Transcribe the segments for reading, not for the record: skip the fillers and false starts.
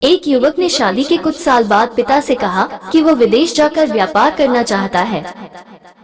एक युवक ने शादी के कुछ साल बाद पिता से कहा कि वो विदेश जाकर व्यापार करना चाहता है।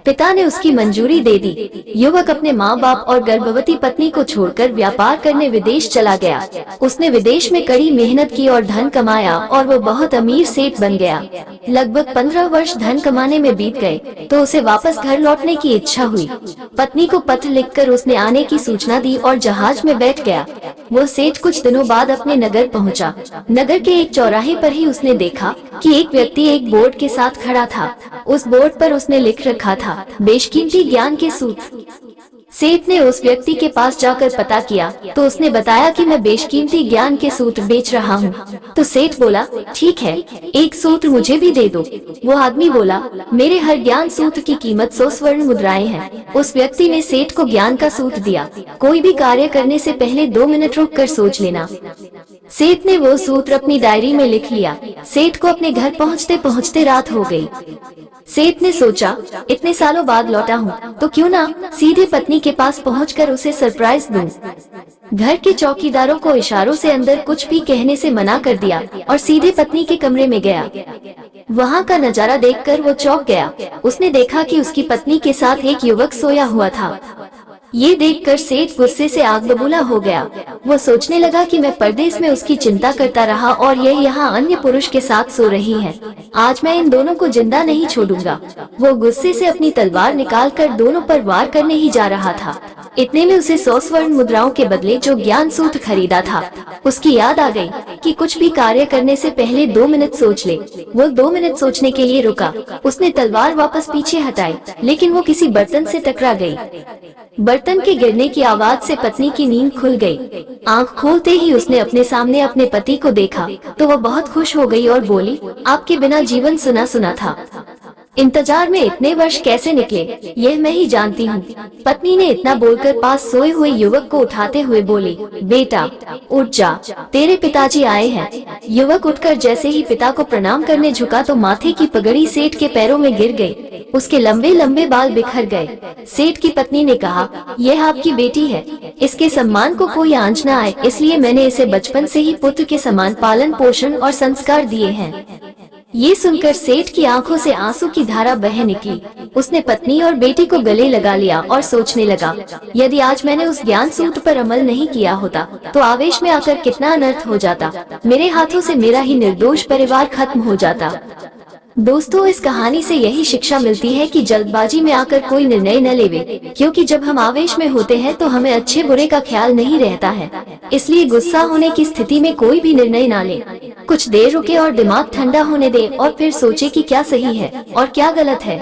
पिता ने उसकी मंजूरी दे दी। युवक अपने माँ बाप और गर्भवती पत्नी को छोड़कर व्यापार करने विदेश चला गया। उसने विदेश में कड़ी मेहनत की और धन कमाया और वो बहुत अमीर सेठ बन गया। लगभग 15 वर्ष धन कमाने में बीत गए तो उसे वापस घर लौटने की इच्छा हुई। पत्नी को पत्र लिखकर उसने आने की सूचना दी और जहाज में बैठ गया। वो सेठ कुछ दिनों बाद अपने नगर पहुंचा। नगर के एक चौराहे पर ही उसने देखा कि एक व्यक्ति एक बोर्ड के साथ खड़ा था। उस बोर्ड पर उसने लिख रखा था, बेशकीमती ज्ञान के सूत्र। सेठ ने उस व्यक्ति के पास जाकर पता किया तो उसने बताया कि मैं बेशकीमती ज्ञान के सूत्र बेच रहा हूँ। तो सेठ बोला, ठीक है, एक सूत्र मुझे भी दे दो। वो आदमी बोला, मेरे हर ज्ञान सूत्र की कीमत 100 स्वर्ण मुद्राएं हैं। उस व्यक्ति ने सेठ को ज्ञान का सूत्र दिया, कोई भी कार्य करने से पहले 2 मिनट रुक कर सोच लेना। सेठ ने वो सूत्र अपनी डायरी में लिख लिया। सेठ को अपने घर पहुँचते पहुँचते रात हो गई। सेठ ने सोचा, इतने सालों बाद लौटा हूँ तो क्यों ना सीधे पत्नी के पास पहुंचकर उसे सरप्राइज दूं। घर के चौकीदारों को इशारों से अंदर कुछ भी कहने से मना कर दिया और सीधे पत्नी के कमरे में गया। वहां का नजारा देखकर वो चौंक गया। उसने देखा कि उसकी पत्नी के साथ एक युवक सोया हुआ था। ये देखकर सेठ गुस्से से आग बबूला हो गया। वो सोचने लगा कि मैं परदेश में उसकी चिंता करता रहा और यह यहाँ अन्य पुरुष के साथ सो रही है। आज मैं इन दोनों को जिंदा नहीं छोड़ूंगा। वो गुस्से से अपनी तलवार निकालकर दोनों पर वार करने ही जा रहा था। इतने में उसे 100 स्वर्ण मुद्राओं के बदले जो ज्ञान सूत्र खरीदा था उसकी याद आ गई कि कुछ भी कार्य करने से पहले 2 मिनट सोच ले। वो 2 मिनट सोचने के लिए रुका। उसने तलवार वापस पीछे हटाई लेकिन वो किसी बर्तन से टकरा गई। बर्तन के गिरने की आवाज से पत्नी की नींद खुल गई। आंख खोलते ही उसने अपने सामने अपने पति को देखा तो वो बहुत खुश हो गई और बोली, आपके बिना जीवन सुना सुना था। इंतजार में इतने वर्ष कैसे निकले यह मैं ही जानती हूँ। पत्नी ने इतना बोलकर पास सोए हुए युवक को उठाते हुए बोली, बेटा उठ जा, तेरे पिताजी आए हैं। युवक उठकर जैसे ही पिता को प्रणाम करने झुका तो माथे की पगड़ी सेठ के पैरों में गिर गई। उसके लंबे लंबे बाल बिखर गए। सेठ की पत्नी ने कहा, यह आपकी बेटी है, इसके सम्मान को कोई आंच न आए, इसलिए मैंने इसे बचपन से ही पुत्र के समान पालन पोषण और संस्कार दिए हैं। ये सुनकर सेठ की आंखों से आंसू की धारा बह निकली। उसने पत्नी और बेटी को गले लगा लिया और सोचने लगा, यदि आज मैंने उस ज्ञान सूत्र पर अमल नहीं किया होता तो आवेश में आकर कितना अनर्थ हो जाता। मेरे हाथों से मेरा ही निर्दोष परिवार खत्म हो जाता। दोस्तों, इस कहानी से यही शिक्षा मिलती है कि जल्दबाजी में आकर कोई निर्णय न लेवे, क्योंकि जब हम आवेश में होते हैं तो हमें अच्छे बुरे का ख्याल नहीं रहता है। इसलिए गुस्सा होने की स्थिति में कोई भी निर्णय ना ले। कुछ देर रुके और दिमाग ठंडा होने दे और फिर सोचे कि क्या सही है और क्या गलत है।